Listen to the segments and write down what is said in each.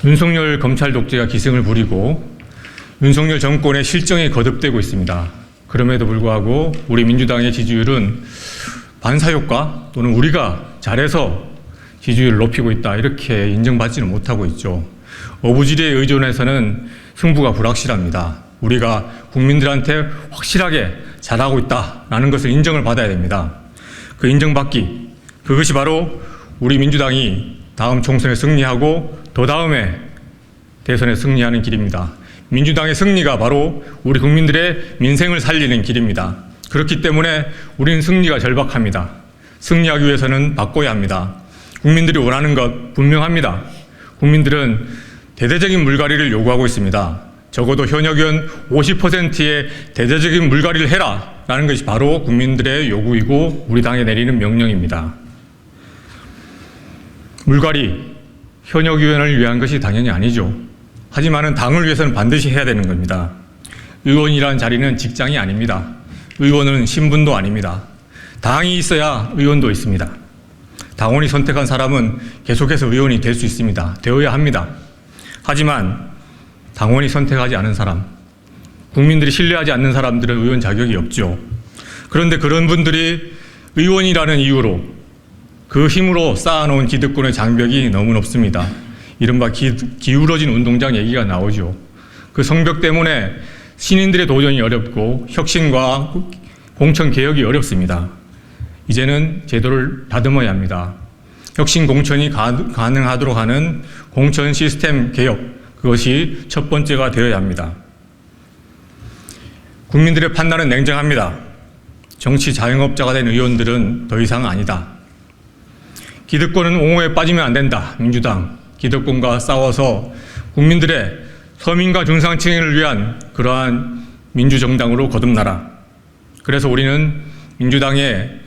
윤석열 검찰 독재가 기승을 부리고 윤석열 정권의 실정이 거듭되고 있습니다. 그럼에도 불구하고 우리 민주당의 지지율은 반사효과 또는 우리가 잘해서 지지율을 높이고 있다 이렇게 인정받지는 못하고 있죠. 어부지리에 의존해서는 승부가 불확실합니다. 우리가 국민들한테 확실하게 잘하고 있다라는 것을 인정을 받아야 됩니다. 그 인정받기, 그것이 바로 우리 민주당이 다음 총선에 승리하고 더 다음에 대선에 승리하는 길입니다. 민주당의 승리가 바로 우리 국민들의 민생을 살리는 길입니다. 그렇기 때문에 우리는 승리가 절박합니다. 승리하기 위해서는 바꿔야 합니다. 국민들이 원하는 것 분명합니다. 국민들은 대대적인 물갈이를 요구하고 있습니다. 적어도 현역 의원 50%의 대대적인 물갈이를 해라 라는 것이 바로 국민들의 요구이고 우리 당에 내리는 명령입니다. 물갈이, 현역 의원을 위한 것이 당연히 아니죠. 하지만 당을 위해서는 반드시 해야 되는 겁니다. 의원이라는 자리는 직장이 아닙니다. 의원은 신분도 아닙니다. 당이 있어야 의원도 있습니다. 당원이 선택한 사람은 계속해서 의원이 될 수 있습니다. 되어야 합니다. 하지만 당원이 선택하지 않은 사람, 국민들이 신뢰하지 않는 사람들은 의원 자격이 없죠. 그런데 그런 분들이 의원이라는 이유로 그 힘으로 쌓아놓은 기득권의 장벽이 너무 높습니다. 이른바 기울어진 운동장 얘기가 나오죠. 그 성벽 때문에 신인들의 도전이 어렵고 혁신과 공천 개혁이 어렵습니다. 이제는 제도를 다듬어야 합니다. 혁신 공천이 가능하도록 하는 공천 시스템 개혁, 그것이 첫 번째가 되어야 합니다. 국민들의 판단은 냉정합니다. 정치 자영업자가 된 의원들은 더 이상 아니다. 기득권은 옹호에 빠지면 안 된다. 민주당 기득권과 싸워서 국민들의 서민과 중상층을 위한 그러한 민주정당으로 거듭나라. 그래서 우리는 민주당의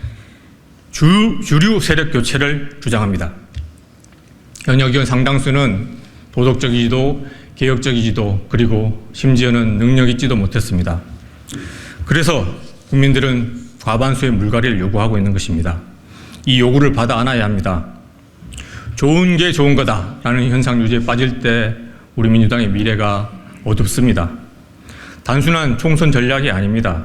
주류 세력 교체를 주장합니다. 현역 의원 상당수는 도덕적이지도 개혁적이지도 그리고 심지어는 능력 있지도 못했습니다. 그래서 국민들은 과반수의 물갈이를 요구하고 있는 것입니다. 이 요구를 받아 안아야 합니다. 좋은 게 좋은 거다라는 현상 유지에 빠질 때 우리 민주당의 미래가 어둡습니다. 단순한 총선 전략이 아닙니다.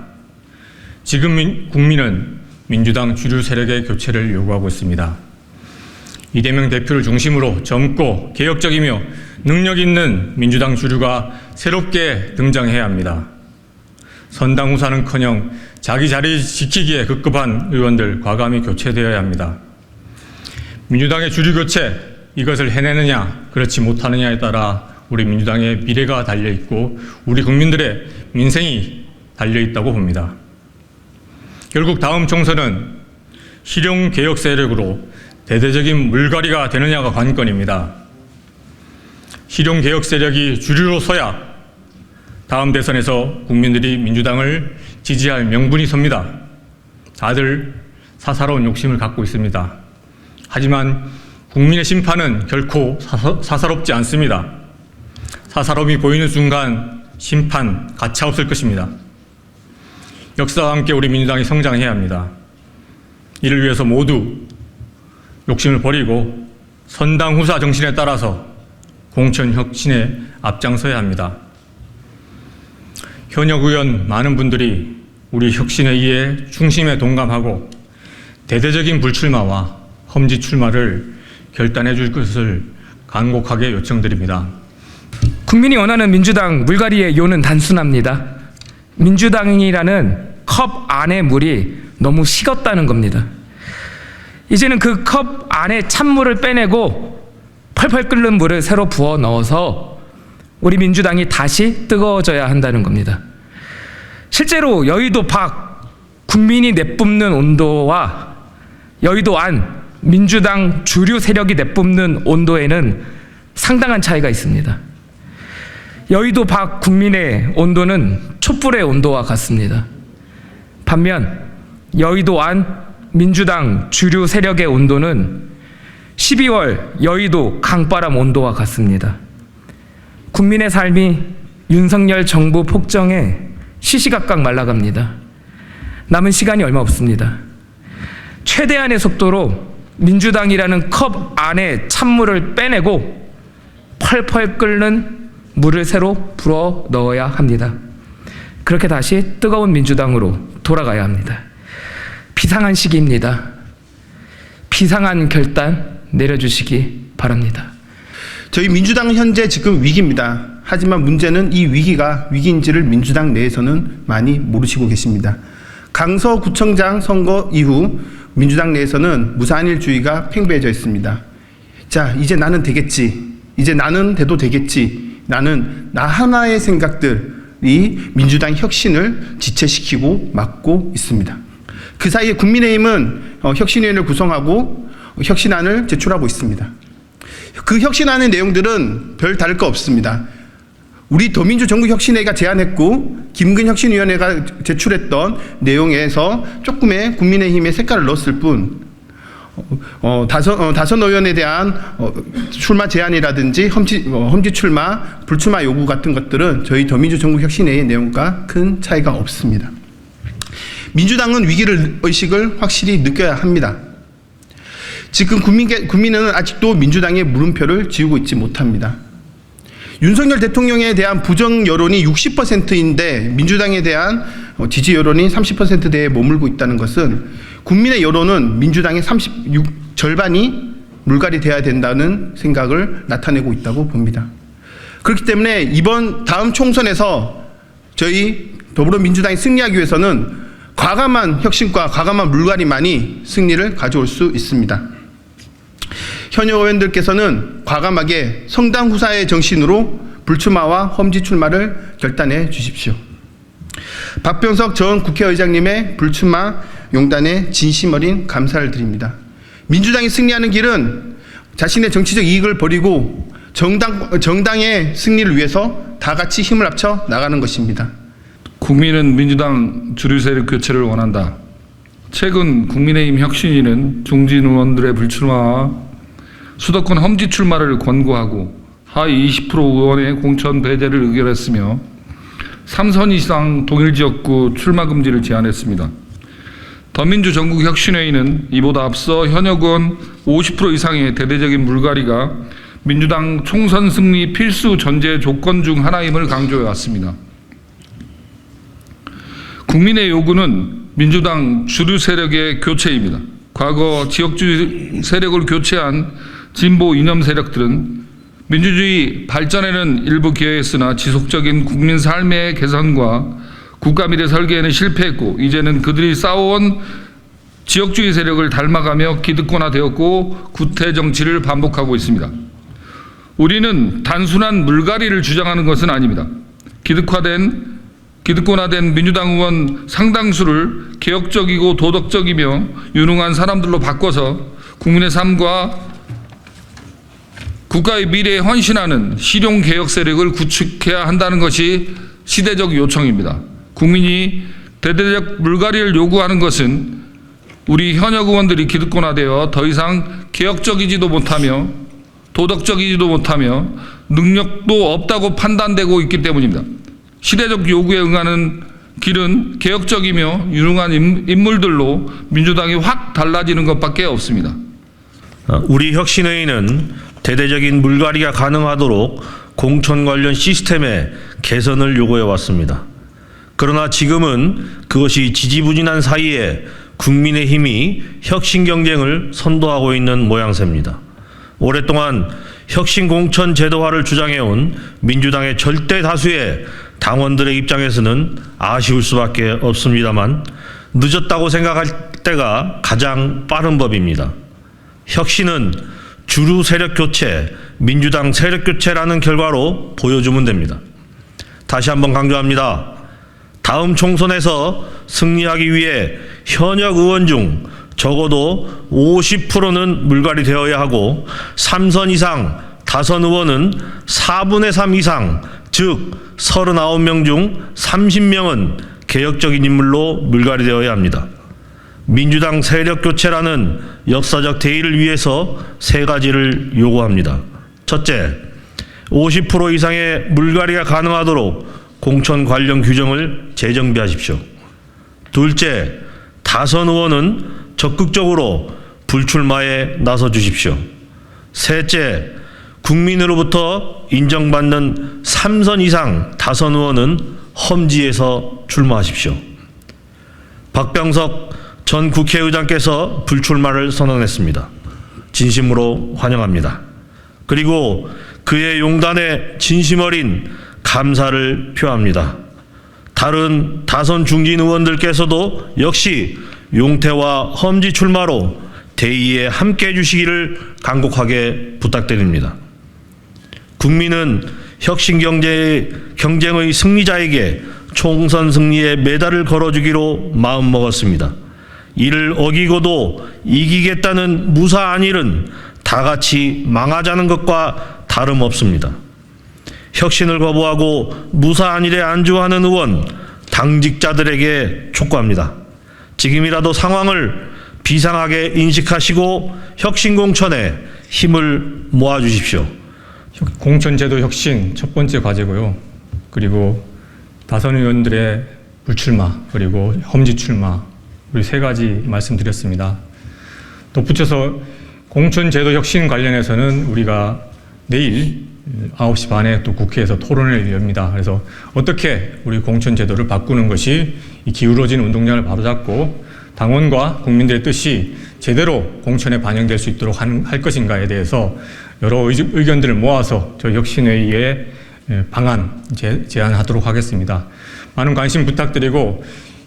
지금 국민은 민주당 주류 세력의 교체를 요구하고 있습니다. 이재명 대표를 중심으로 젊고 개혁적이며 능력 있는 민주당 주류가 새롭게 등장해야 합니다. 선당 후사는커녕 자기 자리 지키기에 급급한 의원들 과감히 교체되어야 합니다. 민주당의 주류 교체, 이것을 해내느냐 그렇지 못하느냐에 따라 우리 민주당의 미래가 달려있고 우리 국민들의 민생이 달려있다고 봅니다. 결국 다음 총선은 실용개혁 세력으로 대대적인 물갈이가 되느냐가 관건입니다. 실용개혁 세력이 주류로 서야 다음 대선에서 국민들이 민주당을 지지할 명분이 섭니다. 다들 사사로운 욕심을 갖고 있습니다. 하지만 국민의 심판은 결코 사사롭지 않습니다. 사사로움이 보이는 순간 심판 가차없을 것입니다. 역사와 함께 우리 민주당이 성장해야 합니다. 이를 위해서 모두 욕심을 버리고 선당 후사 정신에 따라서 공천 혁신에 앞장서야 합니다. 현역 의원 많은 분들이 우리 혁신회의의 중심에 동감하고 대대적인 불출마와 험지 출마를 결단해 줄 것을 간곡하게 요청드립니다. 국민이 원하는 민주당 물갈이의 요는 단순합니다. 민주당이라는 컵 안의 물이 너무 식었다는 겁니다. 이제는 그 컵 안에 찬물을 빼내고 펄펄 끓는 물을 새로 부어 넣어서 우리 민주당이 다시 뜨거워져야 한다는 겁니다. 실제로 여의도 밖 국민이 내뿜는 온도와 여의도 안 민주당 주류 세력이 내뿜는 온도에는 상당한 차이가 있습니다. 여의도 밖 국민의 온도는 촛불의 온도와 같습니다. 반면 여의도 안 민주당 주류 세력의 온도는 12월 여의도 강바람 온도와 같습니다. 국민의 삶이 윤석열 정부 폭정에 시시각각 말라갑니다. 남은 시간이 얼마 없습니다. 최대한의 속도로 민주당이라는 컵 안에 찬물을 빼내고 펄펄 끓는 물을 새로 불어 넣어야 합니다. 그렇게 다시 뜨거운 민주당으로 돌아가야 합니다. 비상한 시기입니다. 비상한 결단 내려주시기 바랍니다. 저희 민주당은 현재 지금 위기입니다. 하지만 문제는 이 위기가 위기인지를 민주당 내에서는 많이 모르시고 계십니다. 강서구청장 선거 이후 민주당 내에서는 무산일주의가 팽배해져 있습니다. 자, 이제 나는 되겠지. 이제 나는 돼도 되겠지. 나는 나 하나의 생각들이 민주당 혁신을 지체시키고 막고 있습니다. 그 사이에 국민의힘은 혁신위원회를 구성하고 혁신안을 제출하고 있습니다. 그 혁신안의 내용들은 별 다를 거 없습니다. 우리 더민주 전국혁신회가 제안했고 김근 혁신위원회가 제출했던 내용에서 조금의 국민의힘의 색깔을 넣었을 뿐 다선 의원에 대한 출마 제한이라든지 험지 출마, 불출마 요구 같은 것들은 저희 더민주 전국혁신회의 내용과 큰 차이가 없습니다. 민주당은 위기를 의식을 확실히 느껴야 합니다. 지금 국민은 아직도 민주당의 물음표를 지우고 있지 못합니다. 윤석열 대통령에 대한 부정 여론이 60%인데 민주당에 대한 지지 여론이 30%대에 머물고 있다는 것은 국민의 여론은 민주당의 절반이 물갈이 돼야 된다는 생각을 나타내고 있다고 봅니다. 그렇기 때문에 다음 총선에서 저희 더불어민주당이 승리하기 위해서는 과감한 혁신과 과감한 물갈이만이 승리를 가져올 수 있습니다. 현역 의원들께서는 과감하게 성당 후사의 정신으로 불출마와 험지 출마를 결단해 주십시오. 박병석 전 국회의장님의 불출마 용단에 진심 어린 감사를 드립니다. 민주당이 승리하는 길은 자신의 정치적 이익을 버리고 정당의 승리를 위해서 다 같이 힘을 합쳐 나가는 것입니다. 국민은 민주당 주류 세력 교체를 원한다. 최근 국민의힘 혁신위는 중진 의원들의 불출마와 수도권 험지 출마를 권고하고 하위 20% 의원의 공천 배제를 의결했으며 3선 이상 동일 지역구 출마 금지를 제안했습니다. 더민주 전국혁신회의는 이보다 앞서 현역 의원 50% 이상의 대대적인 물갈이가 민주당 총선 승리 필수 전제 조건 중 하나임을 강조해 왔습니다. 국민의 요구는 민주당 주류 세력의 교체입니다. 과거 지역주의 세력을 교체한 진보 이념 세력들은 민주주의 발전에는 일부 기여했으나 지속적인 국민 삶의 개선과 국가 미래 설계에는 실패했고 이제는 그들이 싸워온 지역주의 세력을 닮아가며 기득권화되었고 구태 정치를 반복하고 있습니다. 우리는 단순한 물갈이를 주장하는 것은 아닙니다. 기득권화된 민주당 의원 상당수를 개혁적이고 도덕적이며 유능한 사람들로 바꿔서 국민의 삶과 국가의 미래에 헌신하는 실용개혁 세력을 구축해야 한다는 것이 시대적 요청입니다. 국민이 대대적 물갈이를 요구하는 것은 우리 현역 의원들이 기득권화되어 더 이상 개혁적이지도 못하며 도덕적이지도 못하며 능력도 없다고 판단되고 있기 때문입니다. 시대적 요구에 응하는 길은 개혁적이며 유능한 인물들로 민주당이 확 달라지는 것밖에 없습니다. 우리 혁신회의는 대대적인 물갈이가 가능하도록 공천 관련 시스템의 개선을 요구해 왔습니다. 그러나 지금은 그것이 지지부진한 사이에 국민의힘이 혁신 경쟁을 선도하고 있는 모양새입니다. 오랫동안 혁신 공천 제도화를 주장해온 민주당의 절대 다수의 당원들의 입장에서는 아쉬울 수밖에 없습니다만 늦었다고 생각할 때가 가장 빠른 법입니다. 혁신은 주류 세력 교체, 민주당 세력 교체라는 결과로 보여주면 됩니다. 다시 한번 강조합니다. 다음 총선에서 승리하기 위해 현역 의원 중 적어도 50%는 물갈이 되어야 하고 3선 이상 다선 의원은 4분의 3 이상 즉 39명 중 30명은 개혁적인 인물로 물갈이 되어야 합니다. 민주당 세력 교체라는 역사적 대의를 위해서 세 가지를 요구합니다. 첫째, 50% 이상의 물갈이가 가능하도록 공천 관련 규정을 재정비하십시오. 둘째, 다선 의원은 적극적으로 불출마에 나서 주십시오. 셋째, 국민으로부터 인정받는 3선 이상 다선 의원은 험지에서 출마하십시오. 박병석 전 국회의장께서 불출마를 선언했습니다. 진심으로 환영합니다. 그리고 그의 용단에 진심 어린 감사를 표합니다. 다른 다선 중진 의원들께서도 역시 용태와 험지 출마로 대의에 함께해 주시기를 간곡하게 부탁드립니다. 국민은 혁신 경쟁의 승리자에게 총선 승리의 메달을 걸어주기로 마음먹었습니다. 이를 어기고도 이기겠다는 무사한 일은 다 같이 망하자는 것과 다름없습니다. 혁신을 거부하고 무사한 일에 안주하는 의원, 당직자들에게 촉구합니다. 지금이라도 상황을 비상하게 인식하시고 혁신 공천에 힘을 모아주십시오. 공천제도 혁신 첫 번째 과제고요. 그리고 다선 의원들의 불출마 그리고 험지 출마 우리 세 가지 말씀드렸습니다. 덧붙여서 공천제도 혁신 관련해서는 우리가 내일 9시 반에 또 국회에서 토론을 엽니다. 그래서 어떻게 우리 공천제도를 바꾸는 것이 이 기울어진 운동량을 바로잡고 당원과 국민들의 뜻이 제대로 공천에 반영될 수 있도록 할 것인가에 대해서 여러 의견들을 모아서 저희 혁신회의에 방안 제안하도록 하겠습니다. 많은 관심 부탁드리고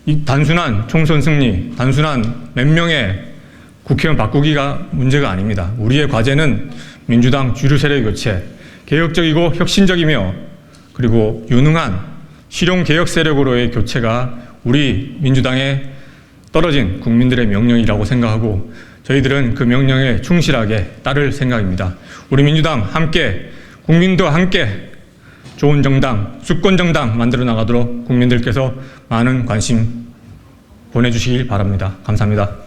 이 단순한 총선 승리, 단순한 몇 명의 국회의원 바꾸기가 문제가 아닙니다. 우리의 과제는 민주당 주류 세력 교체, 개혁적이고 혁신적이며 그리고 유능한 실용 개혁 세력으로의 교체가 우리 민주당의 떨어진 국민들의 명령이라고 생각하고 저희들은 그 명령에 충실하게 따를 생각입니다. 우리 민주당 함께 국민도 함께 좋은 정당, 수권 정당 만들어 나가도록 국민들께서 많은 관심 보내주시길 바랍니다. 감사합니다.